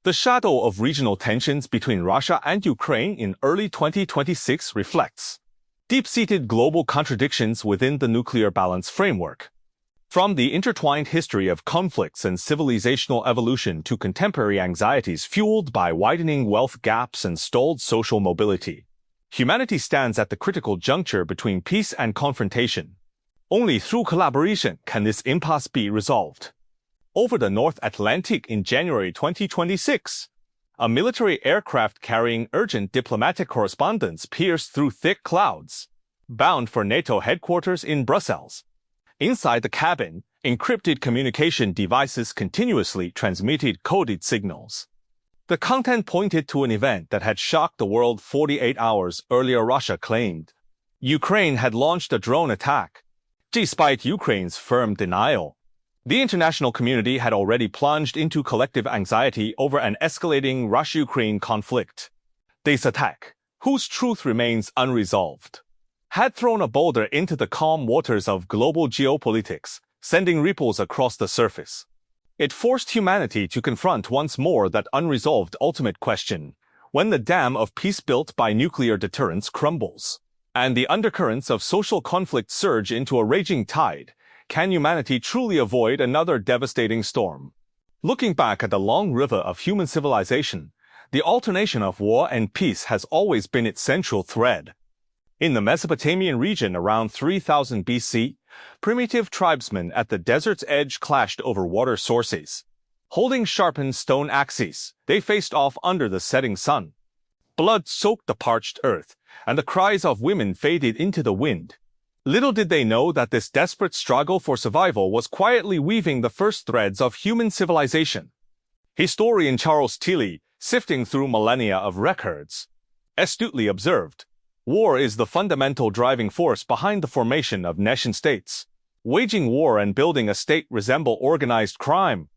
The shadow of regional tensions between Russia and Ukraine in early 2026 reflects deep-seated global contradictions within the nuclear balance framework. From the intertwined history of conflicts and civilizational evolution to contemporary anxieties fueled by widening wealth gaps and stalled social mobility, humanity stands at the critical juncture between peace and confrontation. Only through collaboration can this impasse be resolved. Over the North Atlantic in January 2026, a military aircraft carrying urgent diplomatic correspondence pierced through thick clouds, bound for NATO headquarters in Brussels. Inside the cabin, encrypted communication devices continuously transmitted coded signals. The content pointed to an event that had shocked the world 48 hours earlier. Russia claimed Ukraine had launched a drone attack. Despite Ukraine's firm denial, the international community had already plunged into collective anxiety over an escalating Russia-Ukraine conflict. This attack, whose truth remains unresolved, had thrown a boulder into the calm waters of global geopolitics, sending ripples across the surface. It forced humanity to confront once more that unresolved ultimate question: when the dam of peace built by nuclear deterrence crumbles, and the undercurrents of social conflict surge into a raging tide, can humanity truly avoid another devastating storm? Looking back at the long river of human civilization, the alternation of war and peace has always been its central thread. In the Mesopotamian region around 3000 BC, primitive tribesmen at the desert's edge clashed over water sources. Holding sharpened stone axes, they faced off under the setting sun. Blood soaked the parched earth, and the cries of women faded into the wind. Little did they know that this desperate struggle for survival was quietly weaving the first threads of human civilization. Historian Charles Tilly, sifting through millennia of records, astutely observed, war is the fundamental driving force behind the formation of nation-states. Waging war and building a state resemble organized crime.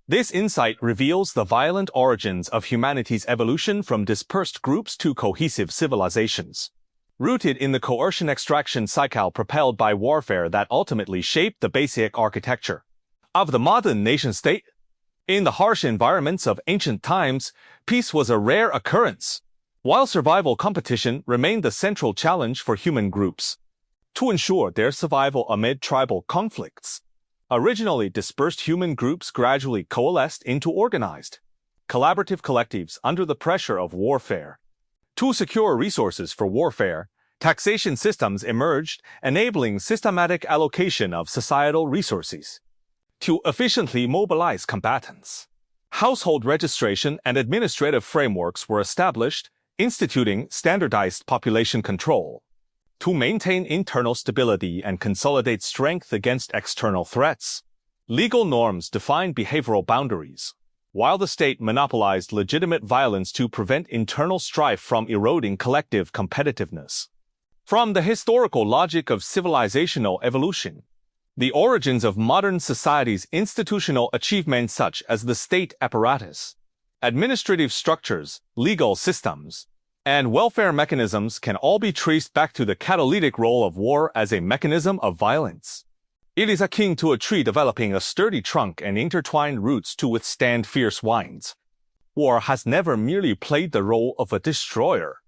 This insight reveals the violent origins of humanity's evolution from dispersed groups to cohesive civilizations, rooted in the coercion extraction cycle propelled by warfare that ultimately shaped the basic architecture of the modern nation-state. In the harsh environments of ancient times, peace was a rare occurrence, while survival competition remained the central challenge for human groups. To ensure their survival amid tribal conflicts, originally dispersed human groups gradually coalesced into organized, collaborative collectives under the pressure of warfare. To secure resources for warfare, taxation systems emerged, enabling systematic allocation of societal resources. To efficiently mobilize combatants, household registration and administrative frameworks were established, instituting standardized population control. To maintain internal stability and consolidate strength against external threats, legal norms defined behavioral boundaries, while the state monopolized legitimate violence to prevent internal strife from eroding collective competitiveness. From the historical logic of civilizational evolution, the origins of modern society's institutional achievements such as the state apparatus, administrative structures, legal systems, and welfare mechanisms can all be traced back to the catalytic role of war as a mechanism of violence. It is akin to a tree developing a sturdy trunk and intertwined roots to withstand fierce winds. War has never merely played the role of a destroyer.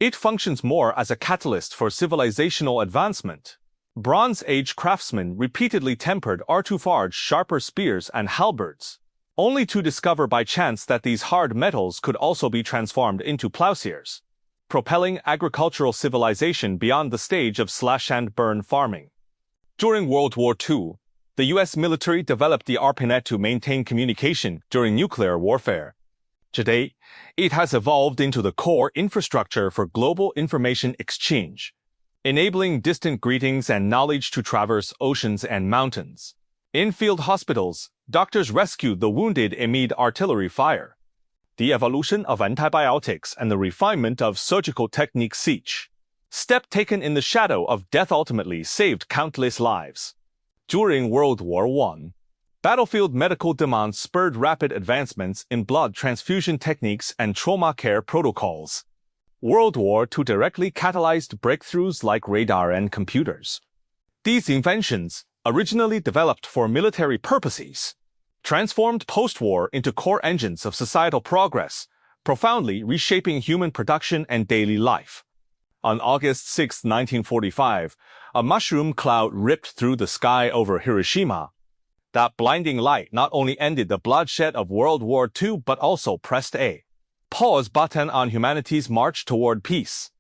It functions more as a catalyst for civilizational advancement. Bronze Age craftsmen repeatedly tempered or to forge sharper spears and halberds, only to discover by chance that these hard metals could also be transformed into plowshares, propelling agricultural civilization beyond the stage of slash-and-burn farming. During World War II, the U.S. military developed the ARPANET to maintain communication during nuclear warfare. Today, it has evolved into the core infrastructure for global information exchange, enabling distant greetings and knowledge to traverse oceans and mountains. In field hospitals, doctors rescued the wounded amid artillery fire. The evolution of antibiotics and the refinement of surgical techniques, each step taken in the shadow of death, ultimately saved countless lives. During World War I, battlefield medical demands spurred rapid advancements in blood transfusion techniques and trauma care protocols. World War II directly catalyzed breakthroughs like radar and computers. These inventions, originally developed for military purposes, transformed post-war into core engines of societal progress, profoundly reshaping human production and daily life. On August 6, 1945, a mushroom cloud ripped through the sky over Hiroshima. That blinding light not only ended the bloodshed of World War II but also pressed a pause button on humanity's march toward peace.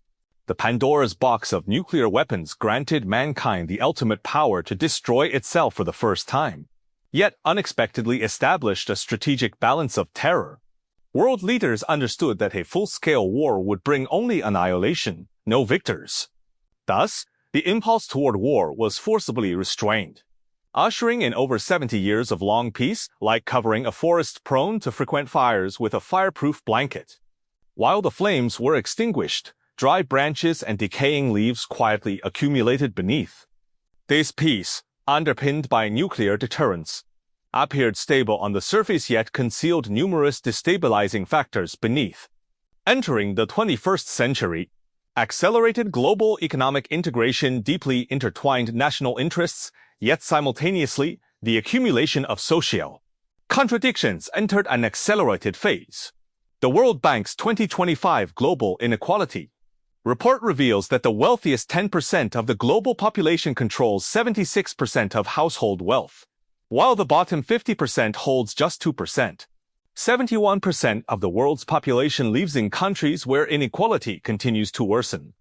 The Pandora's box of nuclear weapons granted mankind the ultimate power to destroy itself for the first time, yet unexpectedly established a strategic balance of terror. World leaders understood that a full-scale war would bring only annihilation, no victors. Thus, the impulse toward war was forcibly restrained, ushering in over 70 years of long peace, like covering a forest prone to frequent fires with a fireproof blanket. While the flames were extinguished, dry branches and decaying leaves quietly accumulated beneath. This peace, underpinned by nuclear deterrence, appeared stable on the surface yet concealed numerous destabilizing factors beneath. Entering the 21st century, accelerated global economic integration deeply intertwined national interests, yet simultaneously, the accumulation of social contradictions entered an accelerated phase. The World Bank's 2025 Global Inequality report reveals that the wealthiest 10% of the global population controls 76% of household wealth, while the bottom 50% holds just 2%. 71% of the world's population lives in countries where inequality continues to worsen.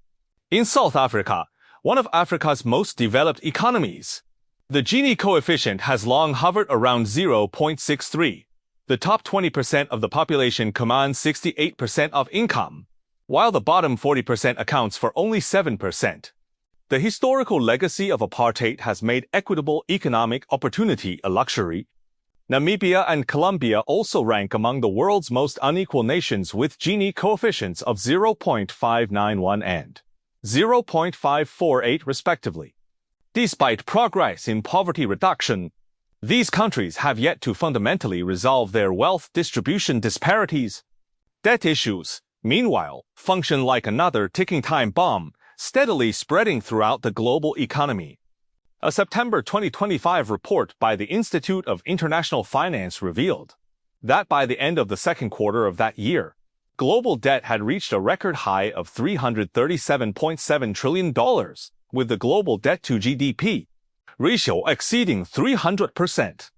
In South Africa, one of Africa's most developed economies, the Gini coefficient has long hovered around 0.63. The top 20% of the population commands 68% of income, while the bottom 40% accounts for only 7%. The historical legacy of apartheid has made equitable economic opportunity a luxury. Namibia and Colombia also rank among the world's most unequal nations with Gini coefficients of 0.591 and 0.548 respectively. Despite progress in poverty reduction, these countries have yet to fundamentally resolve their wealth distribution disparities. Debt issues, meanwhile, function like another ticking time bomb, steadily spreading throughout the global economy. A September 2025 report by the Institute of International Finance revealed that by the end of the second quarter of that year, global debt had reached a record high of $337.7 trillion, with the global debt to GDP ratio exceeding 300%,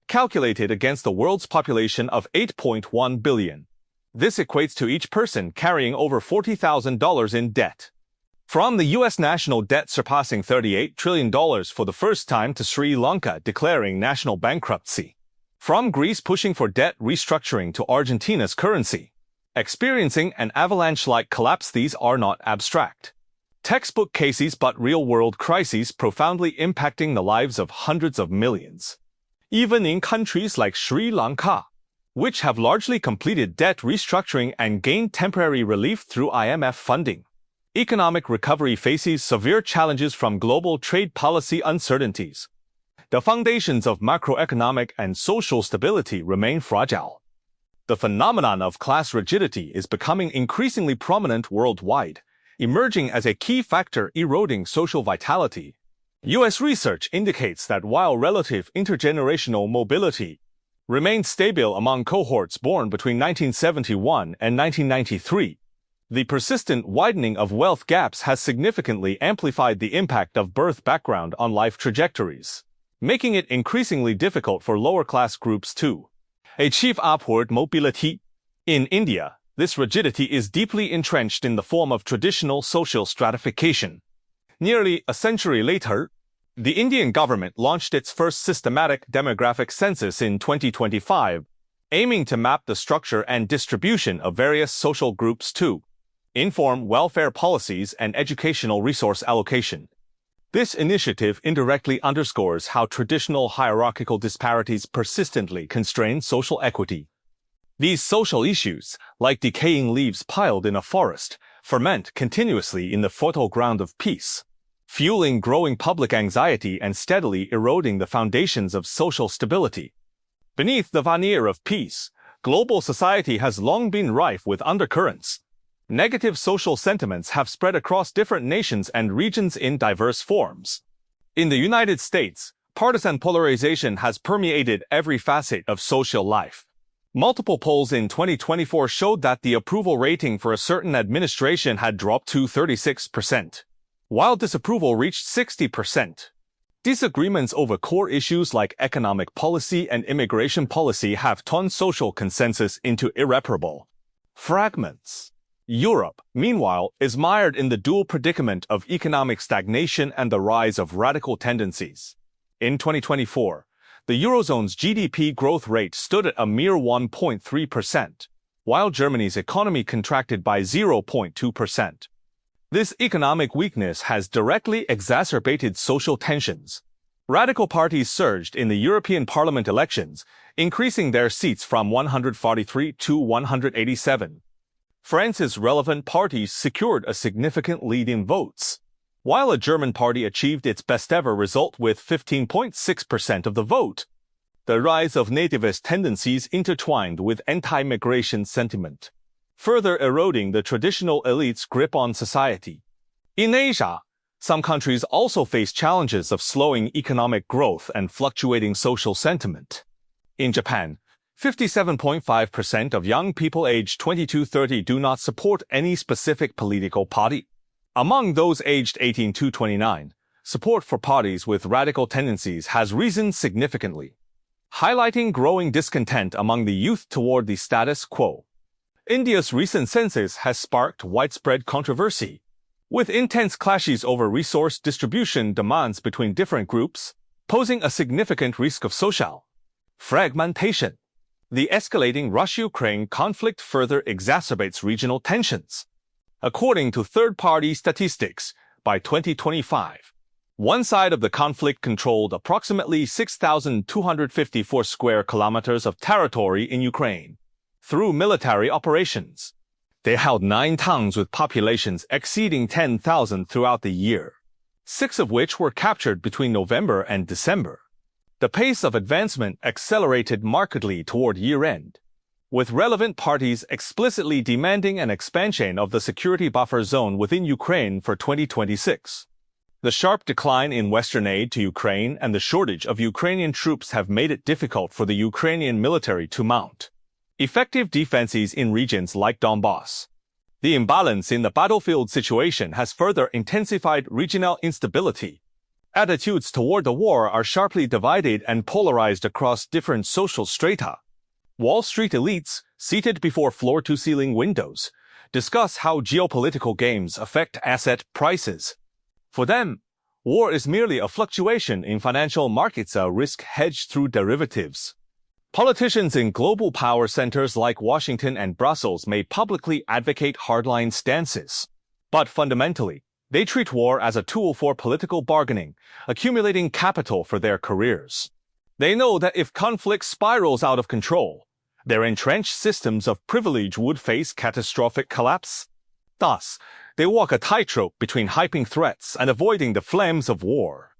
calculated against the world's population of 8.1 billion. This equates to each person carrying over $40,000 in debt. From the U.S. national debt surpassing $38 trillion for the first time to Sri Lanka declaring national bankruptcy. From Greece pushing for debt restructuring to Argentina's currency experiencing an avalanche-like collapse, these are not abstract textbook cases but real-world crises profoundly impacting the lives of hundreds of millions. Even in countries like Sri Lanka, which have largely completed debt restructuring and gained temporary relief through IMF funding, economic recovery faces severe challenges from global trade policy uncertainties. The foundations of macroeconomic and social stability remain fragile. The phenomenon of class rigidity is becoming increasingly prominent worldwide, emerging as a key factor eroding social vitality. U.S. research indicates that while relative intergenerational mobility remained stable among cohorts born between 1971 and 1993, the persistent widening of wealth gaps has significantly amplified the impact of birth background on life trajectories, making it increasingly difficult for lower-class groups to achieve upward mobility. In India, this rigidity is deeply entrenched in the form of traditional social stratification. Nearly a century later, the Indian government launched its first systematic demographic census in 2025, aiming to map the structure and distribution of various social groups to inform welfare policies and educational resource allocation. This initiative indirectly underscores how traditional hierarchical disparities persistently constrain social equity. These social issues, like decaying leaves piled in a forest, ferment continuously in the fertile ground of peace, fueling growing public anxiety and steadily eroding the foundations of social stability. Beneath the veneer of peace, global society has long been rife with undercurrents. Negative social sentiments have spread across different nations and regions in diverse forms. In the United States, partisan polarization has permeated every facet of social life. Multiple polls in 2024 showed that the approval rating for a certain administration had dropped to 36%, while disapproval reached 60%. Disagreements over core issues like economic policy and immigration policy have turned social consensus into irreparable fragments. Europe, meanwhile, is mired in the dual predicament of economic stagnation and the rise of radical tendencies. In 2024, the Eurozone's GDP growth rate stood at a mere 1.3%, while Germany's economy contracted by 0.2%. This economic weakness has directly exacerbated social tensions. Radical parties surged in the European Parliament elections, increasing their seats from 143 to 187. France's relevant parties secured a significant lead in votes, while a German party achieved its best-ever result with 15.6% of the vote. The rise of nativist tendencies intertwined with anti-migration sentiment, further eroding the traditional elite's grip on society. In Asia, some countries also face challenges of slowing economic growth and fluctuating social sentiment. In Japan, 57.5% of young people aged 20 to 30 do not support any specific political party. Among those aged 18 to 29, support for parties with radical tendencies has risen significantly, highlighting growing discontent among the youth toward the status quo. India's recent census has sparked widespread controversy, with intense clashes over resource distribution demands between different groups, posing a significant risk of social fragmentation. The escalating Russia-Ukraine conflict further exacerbates regional tensions. According to third-party statistics, by 2025, one side of the conflict controlled approximately 6,254 square kilometers of territory in Ukraine through military operations. They held 9 towns with populations exceeding 10,000 throughout the year, 6 of which were captured between November and December. The pace of advancement accelerated markedly toward year-end, with relevant parties explicitly demanding an expansion of the security buffer zone within Ukraine for 2026. The sharp decline in Western aid to Ukraine and the shortage of Ukrainian troops have made it difficult for the Ukrainian military to mount effective defenses in regions like Donbass. The imbalance in the battlefield situation has further intensified regional instability. Attitudes toward the war are sharply divided and polarized across different social strata. Wall Street elites, seated before floor-to-ceiling windows, discuss how geopolitical games affect asset prices. For them, war is merely a fluctuation in financial markets, a risk hedged through derivatives. Politicians in global power centers like Washington and Brussels may publicly advocate hardline stances, but fundamentally, they treat war as a tool for political bargaining, accumulating capital for their careers. They know that if conflict spirals out of control, their entrenched systems of privilege would face catastrophic collapse. Thus, they walk a tightrope between hyping threats and avoiding the flames of war.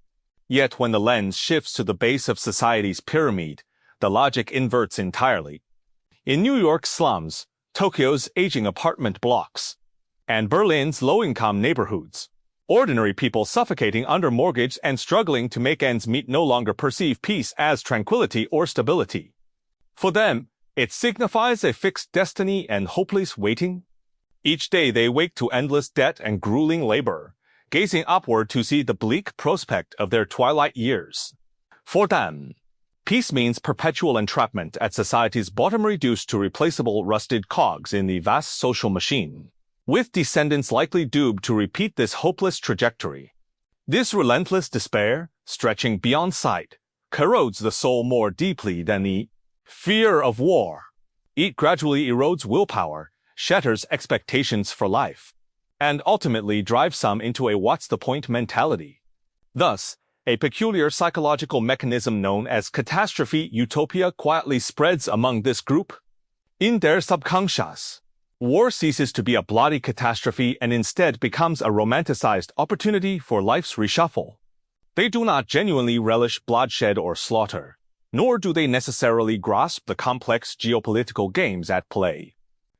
Yet when the lens shifts to the base of society's pyramid, the logic inverts entirely. In New York's slums, Tokyo's aging apartment blocks, and Berlin's low-income neighborhoods, ordinary people suffocating under mortgage and struggling to make ends meet no longer perceive peace as tranquility or stability. For them, it signifies a fixed destiny and hopeless waiting. Each day they wake to endless debt and grueling labor, gazing upward to see the bleak prospect of their twilight years. For them, peace means perpetual entrapment at society's bottom, reduced to replaceable rusted cogs in the vast social machine, with descendants likely doomed to repeat this hopeless trajectory. This relentless despair, stretching beyond sight, corrodes the soul more deeply than the fear of war. It gradually erodes willpower, shatters expectations for life, and ultimately drives some into a what's-the-point mentality. Thus, a peculiar psychological mechanism known as catastrophe utopia quietly spreads among this group. In their subconscious, war ceases to be a bloody catastrophe and instead becomes a romanticized opportunity for life's reshuffle. They do not genuinely relish bloodshed or slaughter, nor do they necessarily grasp the complex geopolitical games at play.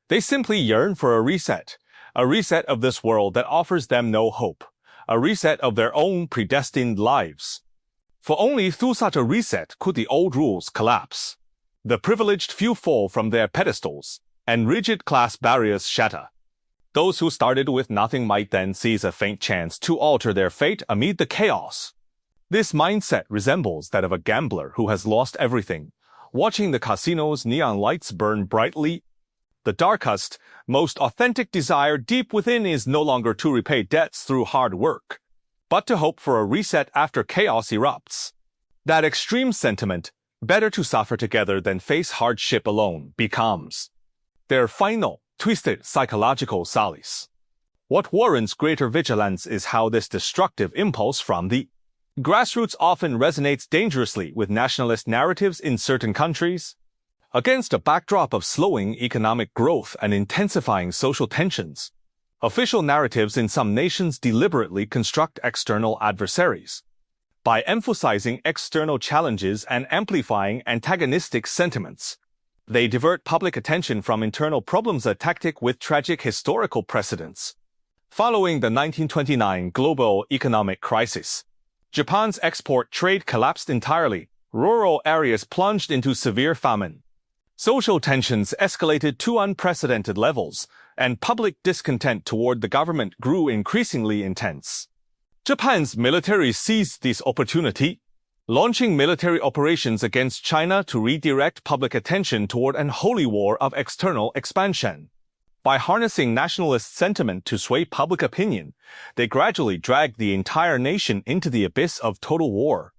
They simply yearn for a reset of this world that offers them no hope, a reset of their own predestined lives. For only through such a reset could the old rules collapse. The privileged few fall from their pedestals, and rigid class barriers shatter. Those who started with nothing might then seize a faint chance to alter their fate amid the chaos. This mindset resembles that of a gambler who has lost everything, watching the casino's neon lights burn brightly. The darkest, most authentic desire deep within is no longer to repay debts through hard work, but to hope for a reset after chaos erupts. That extreme sentiment, better to suffer together than face hardship alone, becomes their final, twisted psychological solace. What warrants greater vigilance is how this destructive impulse from the grassroots often resonates dangerously with nationalist narratives in certain countries. Against a backdrop of slowing economic growth and intensifying social tensions, official narratives in some nations deliberately construct external adversaries. By emphasizing external challenges and amplifying antagonistic sentiments, they divert public attention from internal problems, a tactic with tragic historical precedents. Following the 1929 global economic crisis, Japan's export trade collapsed entirely, rural areas plunged into severe famine. Social tensions escalated to unprecedented levels, and public discontent toward the government grew increasingly intense. Japan's military seized this opportunity, launching military operations against China to redirect public attention toward an holy war of external expansion. By harnessing nationalist sentiment to sway public opinion, they gradually dragged the entire nation into the abyss of total war,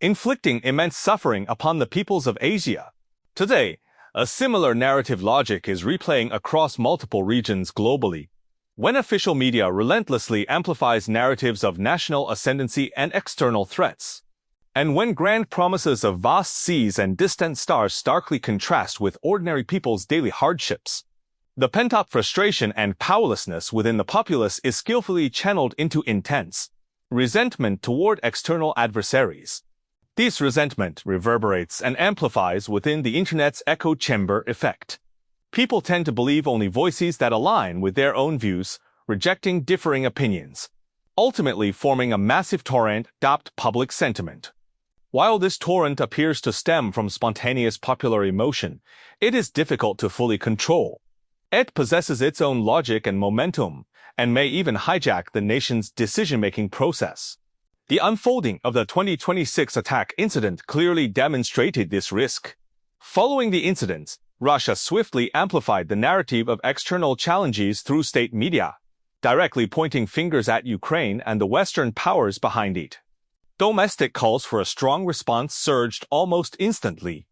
inflicting immense suffering upon the peoples of Asia. Today, a similar narrative logic is replaying across multiple regions globally. When official media relentlessly amplifies narratives of national ascendancy and external threats, and when grand promises of vast seas and distant stars starkly contrast with ordinary people's daily hardships, the pent-up frustration and powerlessness within the populace is skillfully channeled into intense resentment toward external adversaries. This resentment reverberates and amplifies within the internet's echo chamber effect. People tend to believe only voices that align with their own views, rejecting differing opinions, ultimately forming a massive torrent of public sentiment. While this torrent appears to stem from spontaneous popular emotion, it is difficult to fully control. It possesses its own logic and momentum, and may even hijack the nation's decision-making process. The unfolding of the 2026 attack incident clearly demonstrated this risk. Following the incident, Russia swiftly amplified the narrative of external challenges through state media, directly pointing fingers at Ukraine and the Western powers behind it. Domestic calls for a strong response surged almost instantly.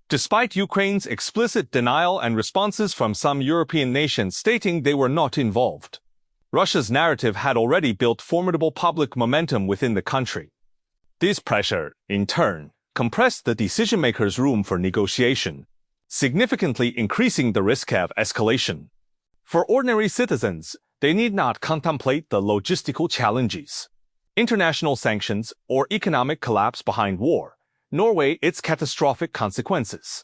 Despite Ukraine's explicit denial and responses from some European nations stating they were not involved, Russia's narrative had already built formidable public momentum within the country. This pressure, in turn, compressed the decision-makers' room for negotiation, significantly increasing the risk of escalation. For ordinary citizens, they need not contemplate the logistical challenges, international sanctions, or economic collapse behind war, nor weigh its catastrophic consequences.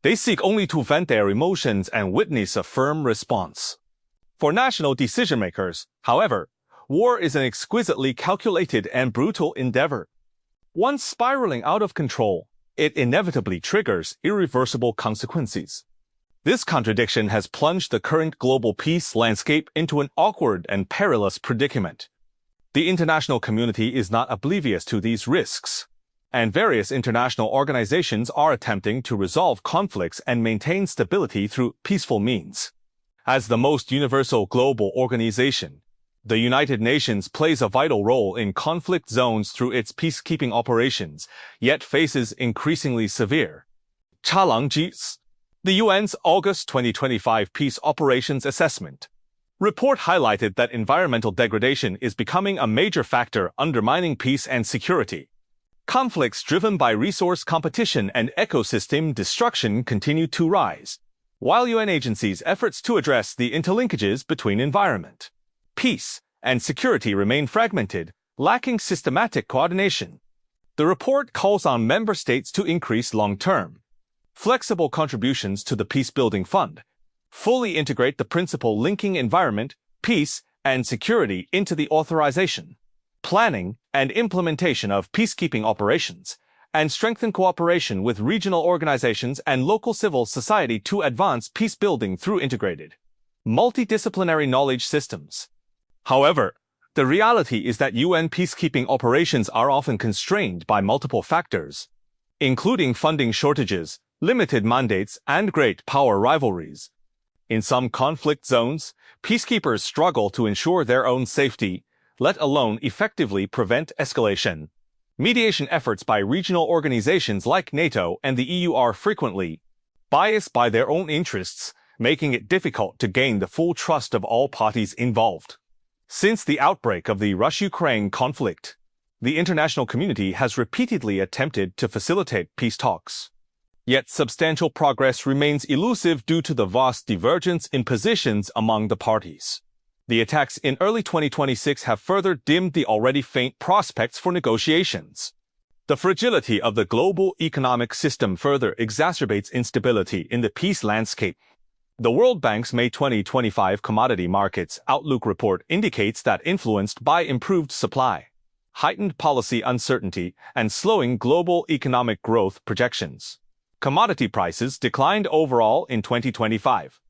They seek only to vent their emotions and witness a firm response. For national decision-makers, however, war is an exquisitely calculated and brutal endeavor. Once spiraling out of control, it inevitably triggers irreversible consequences. This contradiction has plunged the current global peace landscape into an awkward and perilous predicament. The international community is not oblivious to these risks, and various international organizations are attempting to resolve conflicts and maintain stability through peaceful means. As the most universal global organization, the United Nations plays a vital role in conflict zones through its peacekeeping operations, yet faces increasingly severe challenges. The UN's August 2025 Peace Operations Assessment report highlighted that environmental degradation is becoming a major factor undermining peace and security. Conflicts driven by resource competition and ecosystem destruction continue to rise, while UN agencies' efforts to address the interlinkages between environment, peace, and security remain fragmented, lacking systematic coordination. The report calls on member states to increase long-term, flexible contributions to the Peacebuilding Fund, fully integrate the principle linking environment, peace, and security into the authorization, planning and implementation of peacekeeping operations, and strengthen cooperation with regional organizations and local civil society to advance peace building through integrated, multidisciplinary knowledge systems. However, the reality is that UN peacekeeping operations are often constrained by multiple factors, including funding shortages, limited mandates, and great power rivalries. In some conflict zones, peacekeepers struggle to ensure their own safety, let alone effectively prevent escalation. Mediation efforts by regional organizations like NATO and the EU are frequently biased by their own interests, making it difficult to gain the full trust of all parties involved. Since the outbreak of the Russia-Ukraine conflict, the international community has repeatedly attempted to facilitate peace talks. Yet substantial progress remains elusive due to the vast divergence in positions among the parties. The attacks in early 2026 have further dimmed the already faint prospects for negotiations. The fragility of the global economic system further exacerbates instability in the peace landscape. The World Bank's May 2025 Commodity Markets Outlook report indicates that influenced by improved supply, heightened policy uncertainty, and slowing global economic growth projections, commodity prices declined overall in 2025.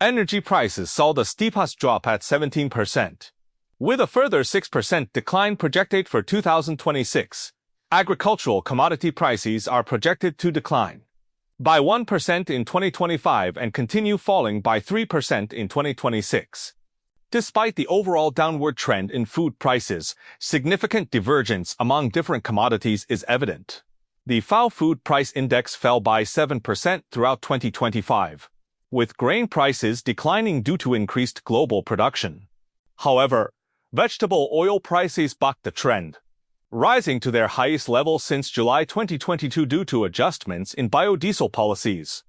Energy prices saw the steepest drop at 17%, with a further 6% decline projected for 2026. Agricultural commodity prices are projected to decline by 1% in 2025 and continue falling by 3% in 2026. Despite the overall downward trend in food prices, significant divergence among different commodities is evident. The FAO Food Price Index fell by 7% throughout 2025. With grain prices declining due to increased global production. However, vegetable oil prices bucked the trend, rising to their highest level since July 2022 due to adjustments in biodiesel policies.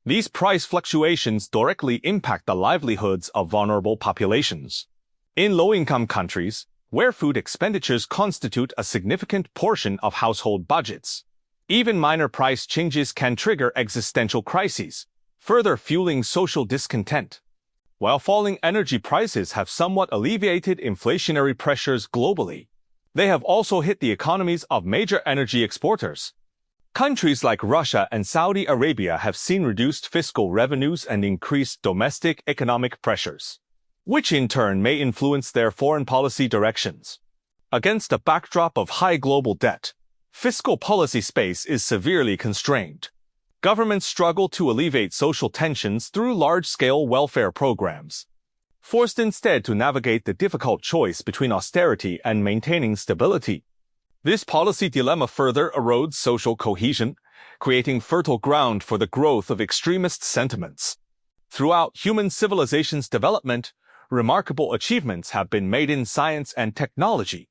These price fluctuations directly impact the livelihoods of vulnerable populations. In low-income countries, where food expenditures constitute a significant portion of household budgets, even minor price changes can trigger existential crises, further fueling social discontent. While falling energy prices have somewhat alleviated inflationary pressures globally, they have also hit the economies of major energy exporters. Countries like Russia and Saudi Arabia have seen reduced fiscal revenues and increased domestic economic pressures, which in turn may influence their foreign policy directions. Against a backdrop of high global debt, fiscal policy space is severely constrained. Governments struggle to alleviate social tensions through large-scale welfare programs, forced instead to navigate the difficult choice between austerity and maintaining stability. This policy dilemma further erodes social cohesion, creating fertile ground for the growth of extremist sentiments. Throughout human civilization's development, remarkable achievements have been made in science and technology.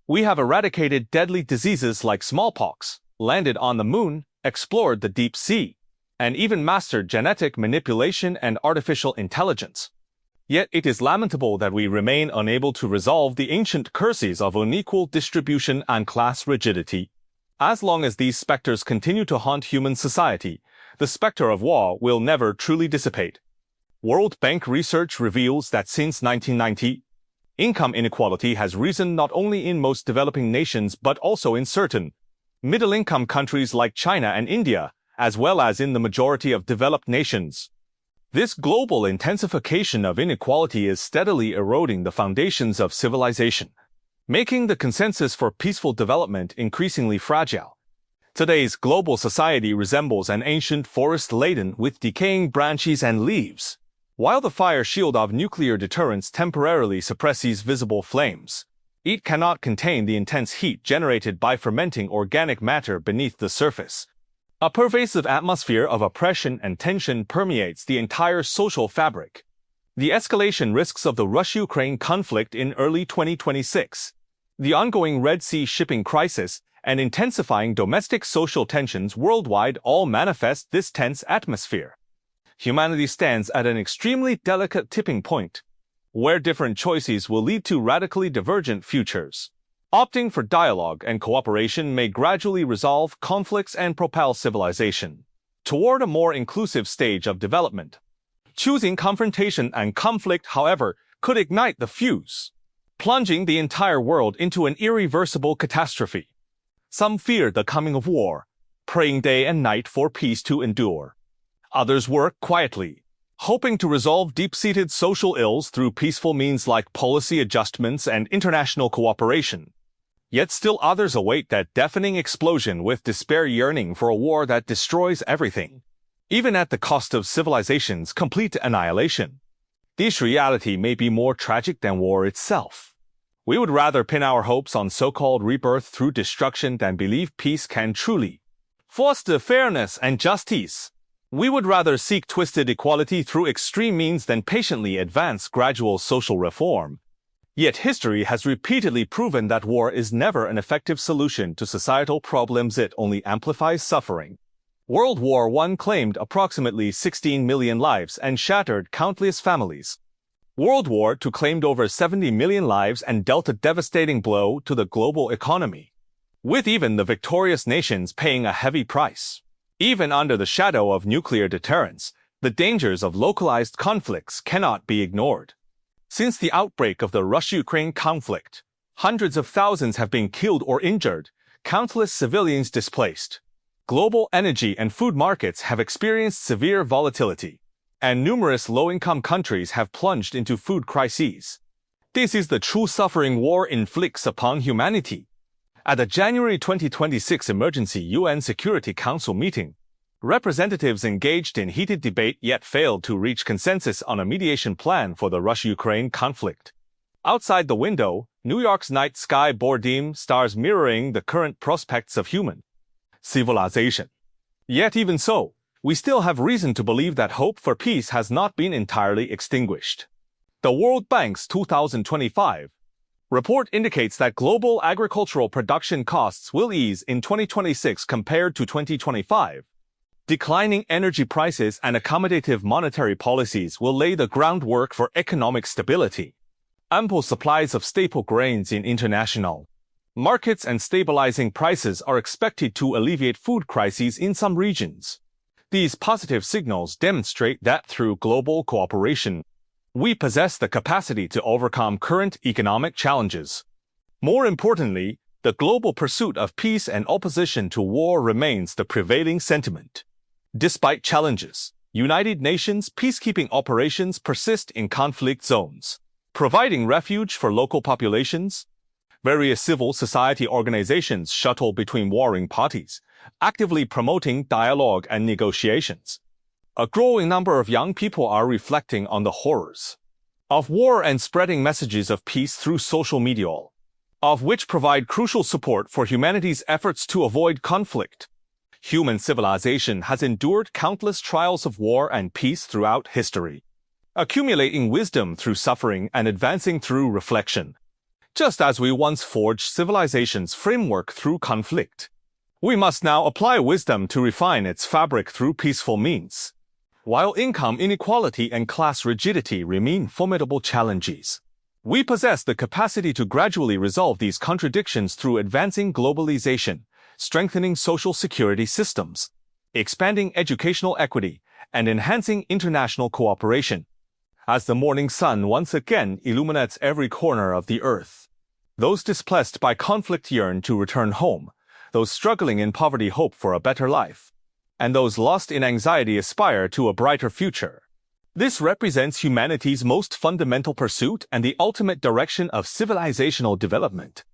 We have eradicated deadly diseases like smallpox, landed on the moon, explored the deep sea, and even mastered genetic manipulation and artificial intelligence. Yet it is lamentable that we remain unable to resolve the ancient curses of unequal distribution and class rigidity. As long as these specters continue to haunt human society, the specter of war will never truly dissipate. World Bank research reveals that since 1990, income inequality has risen not only in most developing nations but also in certain middle-income countries like China and India, as well as in the majority of developed nations. This global intensification of inequality is steadily eroding the foundations of civilization, making the consensus for peaceful development increasingly fragile. Today's global society resembles an ancient forest laden with decaying branches and leaves. While the fire shield of nuclear deterrence temporarily suppresses visible flames, it cannot contain the intense heat generated by fermenting organic matter beneath the surface. A pervasive atmosphere of oppression and tension permeates the entire social fabric. The escalation risks of the Russia-Ukraine conflict in early 2026, the ongoing Red Sea shipping crisis, and intensifying domestic social tensions worldwide all manifest this tense atmosphere. Humanity stands at an extremely delicate tipping point, where different choices will lead to radically divergent futures. Opting for dialogue and cooperation may gradually resolve conflicts and propel civilization toward a more inclusive stage of development. Choosing confrontation and conflict, however, could ignite the fuse, plunging the entire world into an irreversible catastrophe. Some fear the coming of war, praying day and night for peace to endure. Others work quietly, hoping to resolve deep-seated social ills through peaceful means like policy adjustments and international cooperation. Yet still others await that deafening explosion with despair, yearning for a war that destroys everything, even at the cost of civilization's complete annihilation. This reality may be more tragic than war itself. We would rather pin our hopes on so-called rebirth through destruction than believe peace can truly foster fairness and justice. We would rather seek twisted equality through extreme means than patiently advance gradual social reform. Yet history has repeatedly proven that war is never an effective solution to societal problems. It only amplifies suffering. World War I claimed approximately 16 million lives and shattered countless families. World War II claimed over 70 million lives and dealt a devastating blow to the global economy, with even the victorious nations paying a heavy price. Even under the shadow of nuclear deterrence, the dangers of localized conflicts cannot be ignored. Since the outbreak of the Russia-Ukraine conflict, hundreds of thousands have been killed or injured, countless civilians displaced. Global energy and food markets have experienced severe volatility, and numerous low-income countries have plunged into food crises. This is the true suffering war inflicts upon humanity. At the January 2026 Emergency UN Security Council meeting, representatives engaged in heated debate yet failed to reach consensus on a mediation plan for the Russia-Ukraine conflict. Outside the window, New York's night sky bore dim stars mirroring the current prospects of human civilization. Yet even so, we still have reason to believe that hope for peace has not been entirely extinguished. The World Bank's 2025 report indicates that global agricultural production costs will ease in 2026 compared to 2025. Declining energy prices and accommodative monetary policies will lay the groundwork for economic stability. Ample supplies of staple grains in international markets and stabilizing prices are expected to alleviate food crises in some regions. These positive signals demonstrate that through global cooperation, we possess the capacity to overcome current economic challenges. More importantly, the global pursuit of peace and opposition to war remains the prevailing sentiment. Despite challenges, United Nations peacekeeping operations persist in conflict zones, providing refuge for local populations. Various civil society organizations shuttle between warring parties, actively promoting dialogue and negotiations. A growing number of young people are reflecting on the horrors of war and spreading messages of peace through social media, all of which provide crucial support for humanity's efforts to avoid conflict. Human civilization has endured countless trials of war and peace throughout history, accumulating wisdom through suffering and advancing through reflection. Just as we once forged civilization's framework through conflict, we must now apply wisdom to refine its fabric through peaceful means. While income inequality and class rigidity remain formidable challenges, we possess the capacity to gradually resolve these contradictions through advancing globalization, strengthening social security systems, expanding educational equity, and enhancing international cooperation. As the morning sun once again illuminates every corner of the earth, those displaced by conflict yearn to return home, those struggling in poverty hope for a better life, and those lost in anxiety aspire to a brighter future. This represents humanity's most fundamental pursuit and the ultimate direction of civilizational development.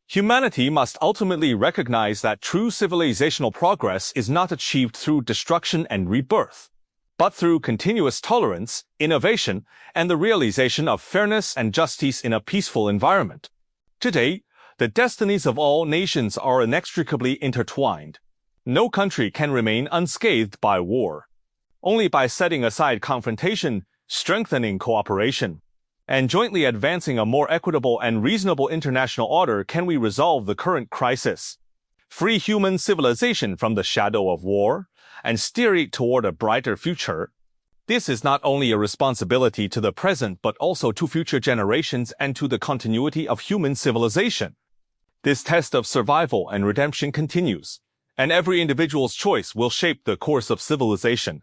Humanity must ultimately recognize that true civilizational progress is not achieved through destruction and rebirth, but through continuous tolerance, innovation, and the realization of fairness and justice in a peaceful environment. Today, the destinies of all nations are inextricably intertwined. No country can remain unscathed by war. Only by setting aside confrontation, strengthening cooperation, and jointly advancing a more equitable and reasonable international order can we resolve the current crisis, free human civilization from the shadow of war, and steer it toward a brighter future. This is not only a responsibility to the present but also to future generations and to the continuity of human civilization. This test of survival and redemption continues, and every individual's choice will shape the course of civilization.